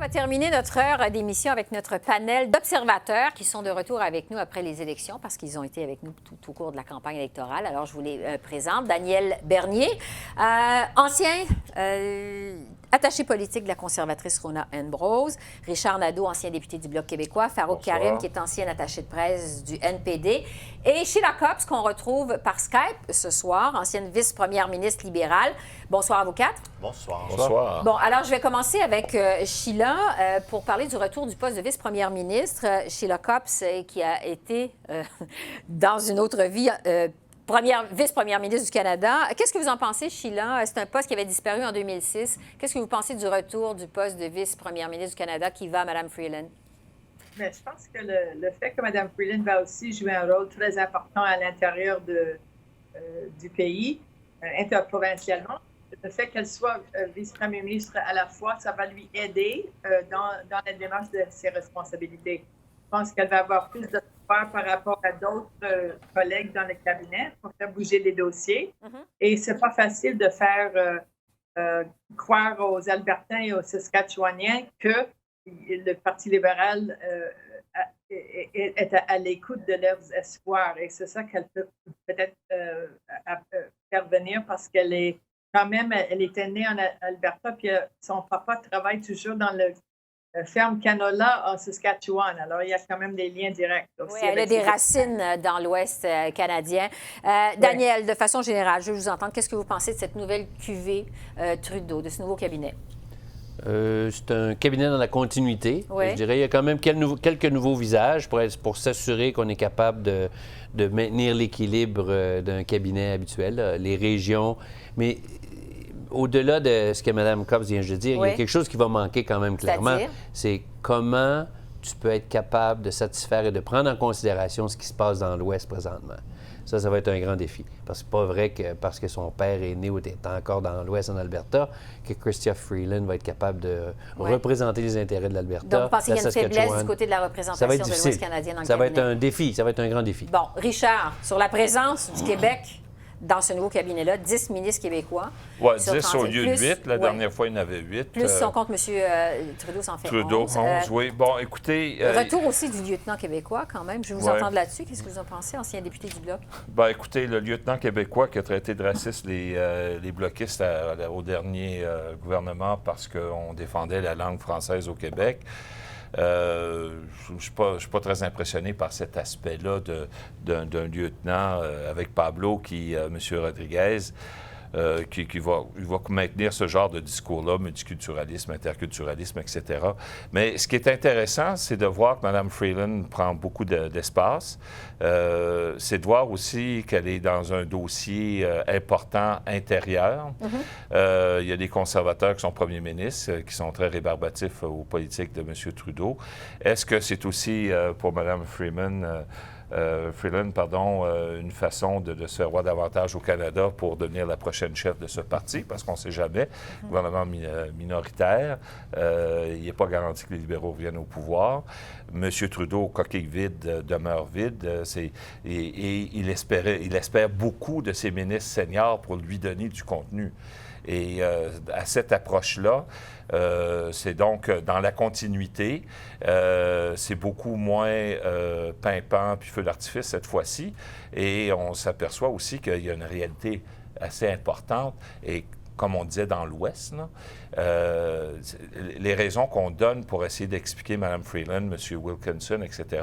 va terminer notre heure d'émission avec notre panel d'observateurs qui sont de retour avec nous après les élections parce qu'ils ont été avec nous tout au cours de la campagne électorale. Alors, je vous les présente. Daniel Bernier, ancien attaché politique de la conservatrice Rona Ambrose. Richard Nadeau, ancien député du Bloc québécois. Farouk Karim, qui est ancien attaché de presse du NPD. Et Sheila Copps, qu'on retrouve par Skype ce soir, ancienne vice-première ministre libérale. Bonsoir à vous quatre. Bonsoir. Bonsoir. Bon, alors je vais commencer avec Sheila pour parler du retour du poste de vice-première ministre. Sheila Copps, qui a été dans une autre vie vice-première ministre du Canada. Qu'est-ce que vous en pensez, Sheila? C'est un poste qui avait disparu en 2006. Qu'est-ce que vous pensez du retour du poste de vice-première ministre du Canada qui va à Mme Freeland? Mais je pense que le fait que Mme Freeland va aussi jouer un rôle très important à l'intérieur du pays, interprovincialement, le fait qu'elle soit vice-première ministre à la fois, ça va lui aider dans la démarche de ses responsabilités. Je pense qu'elle va avoir plus de pouvoir par rapport à d'autres collègues dans le cabinet pour faire bouger les dossiers. Et c'est pas facile de faire croire aux Albertains et aux Saskatchewaniens que le Parti libéral est à l'écoute de leurs espoirs. Et c'est ça qu'elle peut peut-être faire venir parce qu'elle est quand même, elle était née en Alberta, puis son papa travaille toujours dans le ferme canola en Saskatchewan. Alors, il y a quand même des liens directs aussi. Oui, elle a des racines dans l'Ouest canadien. Daniel, de façon générale, je veux vous entendre. Qu'est-ce que vous pensez de cette nouvelle cuvée Trudeau, de ce nouveau cabinet? C'est un cabinet dans la continuité. Oui. Je dirais qu'il y a quand même quelques nouveaux visages pour s'assurer qu'on est capable de maintenir l'équilibre d'un cabinet habituel, les régions. Mais au-delà de ce que Mme Copps vient de dire, il y a quelque chose qui va manquer quand même clairement. C'est comment tu peux être capable de satisfaire et de prendre en considération ce qui se passe dans l'Ouest présentement. Ça va être un grand défi. Parce que c'est pas vrai que parce que son père est né ou est encore dans l'Ouest, en Alberta, que Chrystia Freeland va être capable de représenter les intérêts de l'Alberta. Donc, vous pensez qu'il y a une faiblesse du côté de la représentation de l'Ouest canadien dans le cabinet? Ça va être un défi. Ça va être un grand défi. Bon, Richard, sur la présence du Québec dans ce nouveau cabinet-là, 10 ministres québécois. Oui, 10 au lieu de 8. La dernière fois, il y en avait 8. Plus si on compte M. Trudeau, ça en fait 11. Trudeau, 11, oui. Bon, écoutez... Retour aussi du lieutenant québécois, quand même. Je vais vous entendre là-dessus. Qu'est-ce que vous en pensez, ancien député du Bloc? Bien, écoutez, le lieutenant québécois qui a traité de raciste les bloquistes au dernier gouvernement parce qu'on défendait la langue française au Québec. Je ne suis pas très impressionné par cet aspect-là d'un lieutenant avec Pablo, M. Rodriguez, qui va maintenir ce genre de discours-là, multiculturalisme, interculturalisme, etc. Mais ce qui est intéressant, c'est de voir que Mme Freeland prend beaucoup d'espace. C'est de voir aussi qu'elle est dans un dossier important intérieur. Il y a des conservateurs qui sont premiers ministres, qui sont très rébarbatifs aux politiques de M. Trudeau. Est-ce que c'est aussi pour Mme Freeland, une façon de se faire voir davantage au Canada pour devenir la prochaine chef de ce parti, parce qu'on ne sait jamais. Gouvernement minoritaire, il n'est pas garanti que les libéraux reviennent au pouvoir. M. Trudeau, coquille vide, demeure vide. Et il espère beaucoup de ses ministres seniors pour lui donner du contenu. Et à cette approche-là, c'est donc dans la continuité. C'est beaucoup moins pimpant puis feu d'artifice cette fois-ci. Et on s'aperçoit aussi qu'il y a une réalité assez importante. Et comme on disait dans l'Ouest, les raisons qu'on donne pour essayer d'expliquer Mme Freeland, M. Wilkinson, etc.,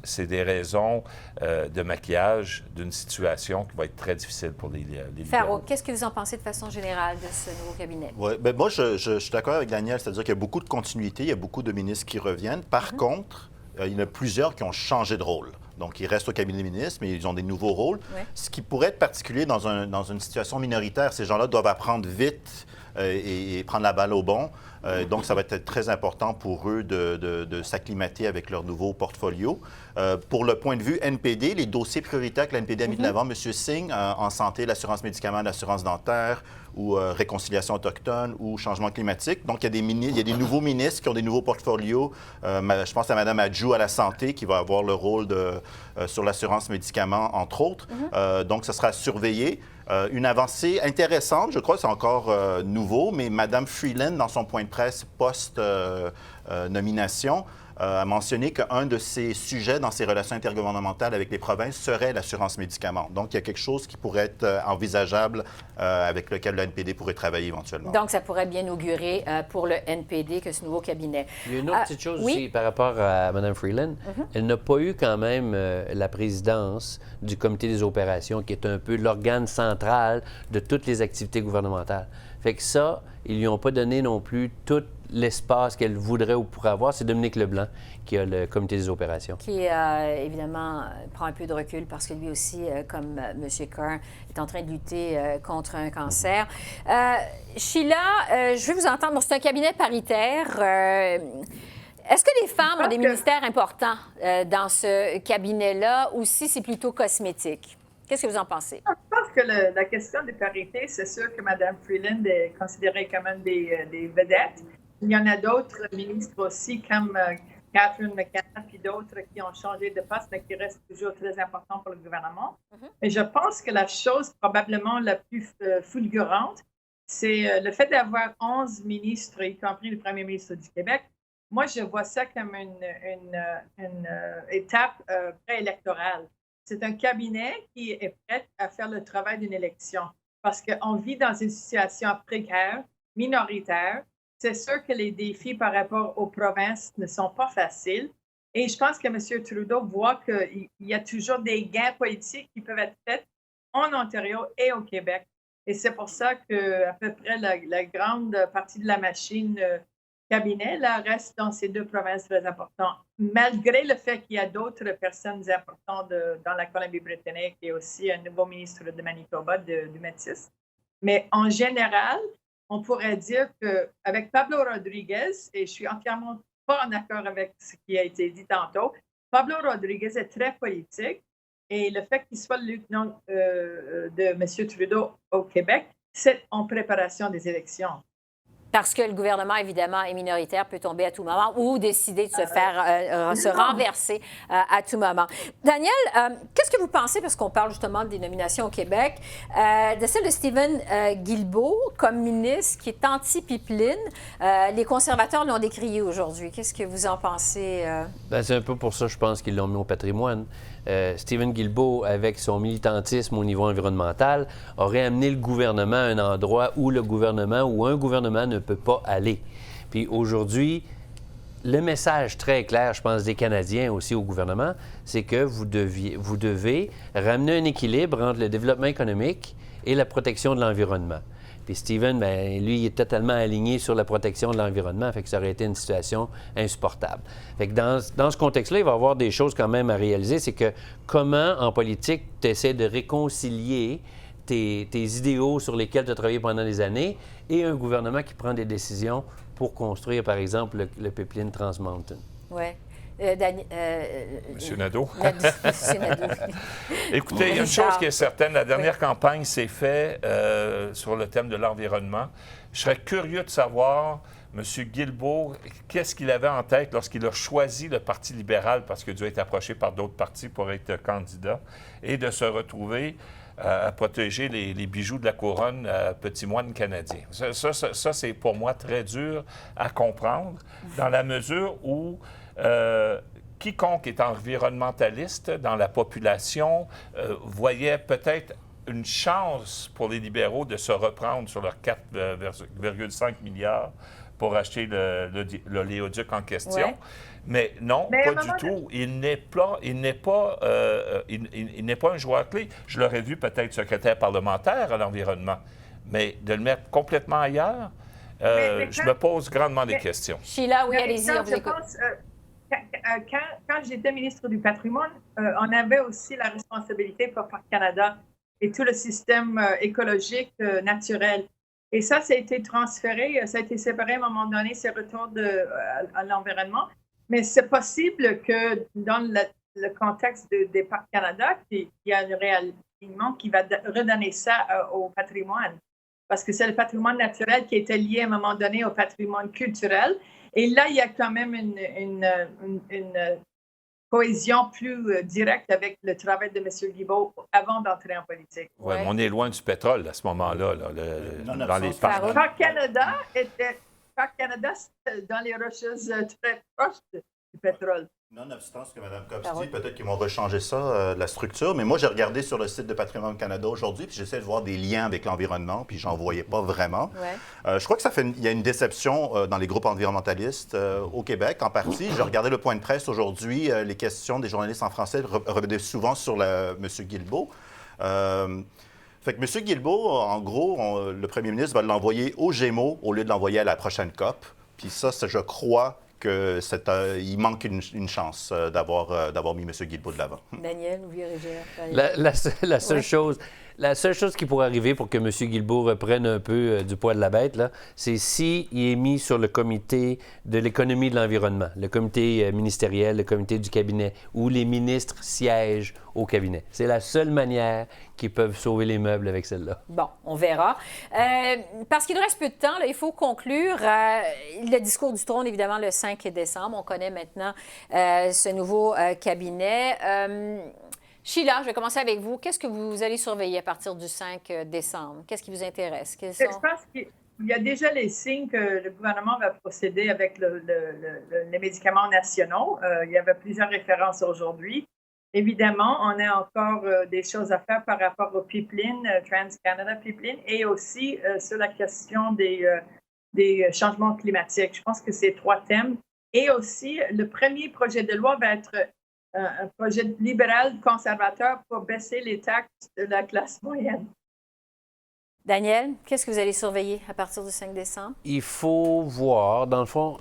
c'est des raisons de maquillage d'une situation qui va être très difficile pour les libéraux. Farouk, qu'est-ce que vous en pensez de façon générale de ce nouveau cabinet? Oui, bien, moi, je suis d'accord avec Daniel, c'est-à-dire qu'il y a beaucoup de continuité, il y a beaucoup de ministres qui reviennent. Par contre, il y en a plusieurs qui ont changé de rôle. Donc, ils restent au cabinet des ministres, mais ils ont des nouveaux rôles. Ce qui pourrait être particulier dans une situation minoritaire, ces gens-là doivent apprendre vite et prendre la balle au bon. Donc, ça va être très important pour eux de s'acclimater avec leur nouveau portfolio. Pour le point de vue NPD, les dossiers prioritaires que l'NPD a mis de l'avant, M. Singh, en santé, l'assurance médicaments, l'assurance dentaire, ou réconciliation autochtone, ou changement climatique. Donc, il y a des nouveaux ministres qui ont des nouveaux portfolios. Je pense à Mme Adjou à la santé, qui va avoir le rôle sur l'assurance médicaments, entre autres. Donc, ça sera surveillé. Une avancée intéressante, je crois, c'est encore nouveau, mais Mme Freeland, dans son point de presse post-nomination, a mentionné qu'un de ses sujets dans ses relations intergouvernementales avec les provinces serait l'assurance médicaments. Donc, il y a quelque chose qui pourrait être envisageable avec lequel le NPD pourrait travailler éventuellement. Donc, ça pourrait bien augurer pour le NPD que ce nouveau cabinet. Il y a une autre petite chose oui? aussi par rapport à Mme Freeland. Elle n'a pas eu quand même la présidence du comité des opérations, qui est un peu l'organe central de toutes les activités gouvernementales. Fait que ça, ils lui ont pas donné non plus tout l'espace qu'elle voudrait ou pourrait avoir. C'est Dominique Leblanc qui a le comité des opérations. Qui, évidemment, prend un peu de recul parce que lui aussi, comme M. Kern, est en train de lutter contre un cancer. Sheila, je veux vous entendre. Bon, c'est un cabinet paritaire. Est-ce que les femmes ont des ministères importants dans ce cabinet-là ou si c'est plutôt cosmétique? Qu'est-ce que vous en pensez? Je pense que la question de parité, c'est sûr que Mme Freeland est considérée quand même des vedettes. Il y en a d'autres ministres aussi, comme Catherine McKenna, puis d'autres qui ont changé de poste, mais qui restent toujours très importants pour le gouvernement. Et je pense que la chose probablement la plus fulgurante, c'est le fait d'avoir 11 ministres, y compris le premier ministre du Québec. Moi, je vois ça comme une étape préélectorale. C'est un cabinet qui est prêt à faire le travail d'une élection parce qu'on vit dans une situation précaire, minoritaire. C'est sûr que les défis par rapport aux provinces ne sont pas faciles. Et je pense que M. Trudeau voit qu'il y a toujours des gains politiques qui peuvent être faits en Ontario et au Québec. Et c'est pour ça qu'à peu près la grande partie de la machine cabinet là, reste dans ces deux provinces très importantes, malgré le fait qu'il y a d'autres personnes importantes dans la Colombie-Britannique et aussi un nouveau ministre de Manitoba, du Métis. Mais en général, on pourrait dire qu'avec Pablo Rodriguez, et je suis entièrement pas en accord avec ce qui a été dit tantôt, Pablo Rodriguez est très politique et le fait qu'il soit le lieutenant de M. Trudeau au Québec, c'est en préparation des élections. Parce que le gouvernement, évidemment, est minoritaire, peut tomber à tout moment ou décider de se renverser à tout moment. Daniel, qu'est-ce que vous pensez, parce qu'on parle justement des nominations au Québec, de celle de Stephen Guilbeault comme ministre qui est anti-pipeline? Les conservateurs l'ont décrié aujourd'hui. Qu'est-ce que vous en pensez? Bien, c'est un peu pour ça, je pense, qu'ils l'ont mis au patrimoine. Stephen Guilbeault, avec son militantisme au niveau environnemental, aurait amené le gouvernement à un endroit où un gouvernement ne peut pas aller. Puis aujourd'hui, le message très clair, je pense, des Canadiens aussi au gouvernement, c'est que vous devez ramener un équilibre entre le développement économique et la protection de l'environnement. Puis Stephen, bien, lui, il est totalement aligné sur la protection de l'environnement, fait que ça aurait été une situation insupportable. Fait que dans ce contexte-là, il va y avoir des choses quand même à réaliser, c'est que comment, en politique, tu essaies de réconcilier tes idéaux sur lesquels tu as travaillé pendant des années et un gouvernement qui prend des décisions pour construire, par exemple, le pipeline Trans Mountain. Oui. Monsieur Nadeau. Monsieur Nadeau. Écoutez, il y a une chose qui est certaine. La dernière campagne s'est faite sur le thème de l'environnement. Je serais curieux de savoir, M. Guilbeault, qu'est-ce qu'il avait en tête lorsqu'il a choisi le Parti libéral, parce qu'il a dû être approché par d'autres partis pour être candidat, et de se retrouver à protéger les bijoux de la couronne petit moine canadien. Ça, c'est pour moi très dur à comprendre, dans la mesure où quiconque est environnementaliste dans la population voyait peut-être une chance pour les libéraux de se reprendre sur leurs 4,5 milliards pour acheter l'oléoduc en question. Ouais. Mais non, pas du tout. Il n'est pas un joueur clé. Je l'aurais vu peut-être secrétaire parlementaire à l'environnement, mais de le mettre complètement ailleurs, je me pose grandement des questions. Sheila, oui, allez-y, on vous écoute. Quand j'étais ministre du patrimoine, on avait aussi la responsabilité pour Parc Canada et tout le système écologique naturel. Et ça a été transféré, ça a été séparé à un moment donné, ces retours à l'environnement. Mais c'est possible que dans le contexte des Parcs Canada, qu'il y a un réalignement qui va redonner ça au patrimoine. Parce que c'est le patrimoine naturel qui était lié à un moment donné au patrimoine culturel. Et là, il y a quand même une cohésion plus directe avec le travail de M. Guilbeault avant d'entrer en politique. Oui, mais on est loin du pétrole à ce moment-là. Là, dans les parcs. Parc Canada, c'était dans les rocheuses très proches du pétrole. Nonobstant ce que Mme Cobbs dit, peut-être qu'ils vont rechanger ça, la structure, mais moi, j'ai regardé sur le site de Patrimoine Canada aujourd'hui, puis j'essaie de voir des liens avec l'environnement, puis j'en voyais pas vraiment. Ouais. Je crois que il y a une déception dans les groupes environnementalistes au Québec, en partie. J'ai regardé le point de presse aujourd'hui, les questions des journalistes en français revenaient souvent sur M. Guilbeault. Fait que M. Guilbeault, en gros, le premier ministre va l'envoyer aux Gémeaux au lieu de l'envoyer à la prochaine COP. Puis ça, je crois qu'il manque une chance d'avoir mis M. Guilbeault de l'avant. Daniel, vous voulez La seule chose qui pourrait arriver pour que M. Guilbeault reprenne un peu du poids de la bête, c'est s'il est mis sur le comité de l'économie et de l'environnement, le comité ministériel, le comité du cabinet, où les ministres siègent au cabinet. C'est la seule manière qu'ils peuvent sauver les meubles avec celle-là. Bon, on verra. Parce qu'il nous reste peu de temps, là, il faut conclure. Le discours du trône, évidemment, le 5 décembre. On connaît maintenant ce nouveau cabinet. Sheila, je vais commencer avec vous. Qu'est-ce que vous allez surveiller à partir du 5 décembre? Qu'est-ce qui vous intéresse? Je pense qu'il y a déjà les signes que le gouvernement va procéder avec les médicaments nationaux. Il y avait plusieurs références aujourd'hui. Évidemment, on a encore des choses à faire par rapport au pipeline, Trans-Canada Pipeline, et aussi sur la question des changements climatiques. Je pense que c'est 3 thèmes. Et aussi, le premier projet de loi va être un projet libéral conservateur pour baisser les taxes de la classe moyenne. Daniel, qu'est-ce que vous allez surveiller à partir du 5 décembre? Il faut voir, dans le fond,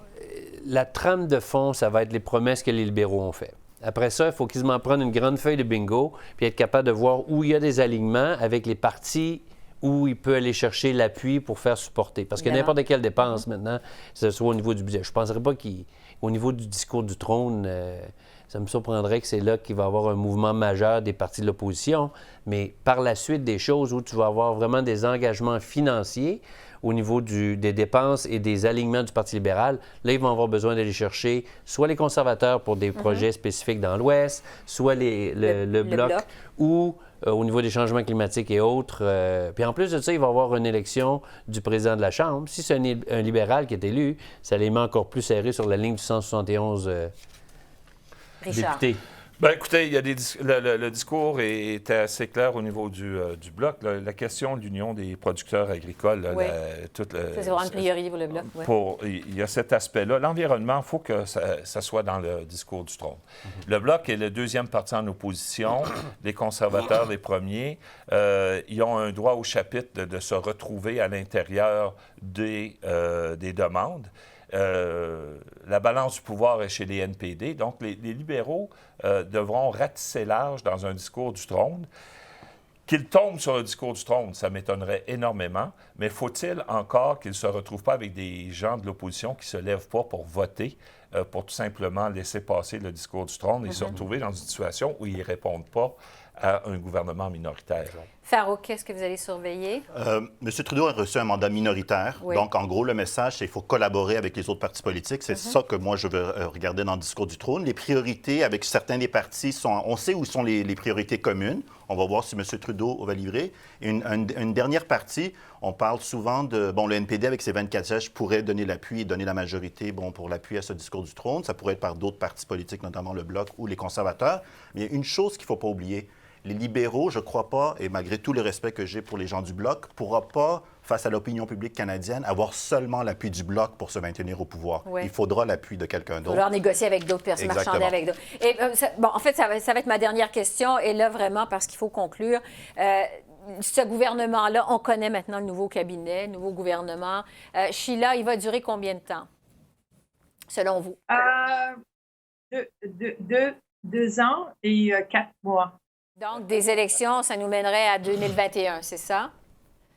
la trame de fond, ça va être les promesses que les libéraux ont faites. Après ça, il faut qu'ils m'en prennent une grande feuille de bingo puis être capable de voir où il y a des alignements avec les partis où il peut aller chercher l'appui pour faire supporter. Parce que n'importe quelle dépense maintenant, que ce soit au niveau du budget, je ne penserais pas qu'au niveau du discours du trône, ça me surprendrait que c'est là qu'il va y avoir un mouvement majeur des partis de l'opposition, mais par la suite des choses où tu vas avoir vraiment des engagements financiers au niveau des dépenses et des alignements du Parti libéral, là, ils vont avoir besoin d'aller chercher soit les conservateurs pour des projets spécifiques dans l'Ouest, soit le Bloc, ou au niveau des changements climatiques et autres. Puis en plus de ça, il va y avoir une élection du président de la Chambre. Si c'est un libéral qui est élu, ça les met encore plus serrés sur la ligne du 171 députés. Bien, écoutez, il y a le discours était assez clair au niveau du Bloc. La question de l'Union des producteurs agricoles, c'est vraiment une priorité pour le Bloc. Il y a cet aspect-là. L'environnement, il faut que ça soit dans le discours du trône. Le Bloc est le deuxième parti en opposition. Les conservateurs, les premiers. Ils ont un droit au chapitre de se retrouver à l'intérieur des demandes. La balance du pouvoir est chez les NPD. Donc, les libéraux devront ratisser large dans un discours du trône. Qu'ils tombent sur le discours du trône, ça m'étonnerait énormément, mais faut-il encore qu'ils ne se retrouvent pas avec des gens de l'opposition qui ne se lèvent pas pour voter, pour tout simplement laisser passer le discours du trône et se retrouver dans une situation où ils ne répondent pas à un gouvernement minoritaire. Farouk, qu'est-ce que vous allez surveiller? M. Trudeau a reçu un mandat minoritaire. Oui. Donc, en gros, le message, c'est qu'il faut collaborer avec les autres partis politiques. C'est ça que moi, je veux regarder dans le discours du trône. Les priorités avec certains des partis on sait où sont les priorités communes. On va voir si M. Trudeau va livrer. Et une dernière partie, on parle souvent de... Bon, le NPD, avec ses 24 sièges, pourrait donner l'appui et donner la majorité pour l'appui à ce discours du trône. Ça pourrait être par d'autres partis politiques, notamment le Bloc ou les conservateurs. Mais il y a une chose qu'il ne faut pas oublier. Les libéraux, je ne crois pas, et malgré tout le respect que j'ai pour les gens du Bloc, ne pourra pas, face à l'opinion publique canadienne, avoir seulement l'appui du Bloc pour se maintenir au pouvoir. Oui. Il faudra l'appui de quelqu'un d'autre. Il faudra négocier avec d'autres personnes, marchander avec d'autres. Et, en fait, ça va être ma dernière question, et là, vraiment, parce qu'il faut conclure. Ce gouvernement-là, on connaît maintenant le nouveau cabinet, le nouveau gouvernement. Sheila, il va durer combien de temps, selon vous? 2 ans et 4 mois. Donc, des élections, ça nous mènerait à 2021, c'est ça?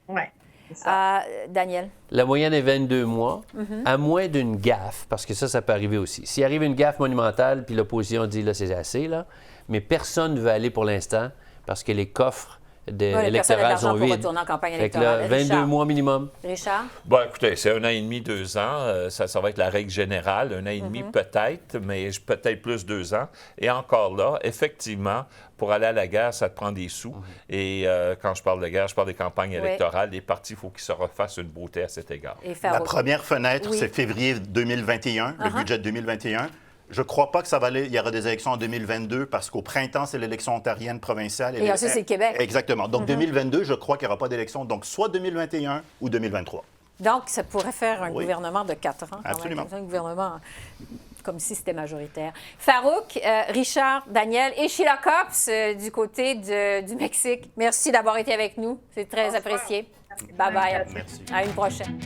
Oui, c'est ça. Daniel? La moyenne est 22 mois, à moins d'une gaffe, parce que ça peut arriver aussi. S'il arrive une gaffe monumentale, puis l'opposition dit, là, c'est assez, là, mais personne ne veut aller pour l'instant, parce que les coffres électorales sont vides. Retourner en campagne Fait que là, électorale. 22 Richard. mois minimum. Richard? Bon, écoutez, c'est 1 an et demi, 2 ans. Ça va être la règle générale. 1 an et demi peut-être, mais peut-être plus 2 ans. Et encore là, effectivement, pour aller à la guerre, ça te prend des sous. Et quand je parle de guerre, je parle des campagnes électorales. Les partis, il faut qu'ils se refassent une beauté à cet égard. La première fenêtre, c'est février 2021, le budget de 2021. Je ne crois pas que ça va aller. Il y aura des élections en 2022 parce qu'au printemps, c'est l'élection ontarienne provinciale. Et ensuite, c'est le Québec. Exactement. Donc, 2022, je crois qu'il n'y aura pas d'élection. Donc, soit 2021 ou 2023. Donc, ça pourrait faire un gouvernement de 4 ans. Absolument. Un gouvernement comme si c'était majoritaire. Farouk, Richard, Daniel et Sheila Copps du côté du Mexique. Merci d'avoir été avec nous. C'est très apprécié. Bye-bye. Merci. À une prochaine.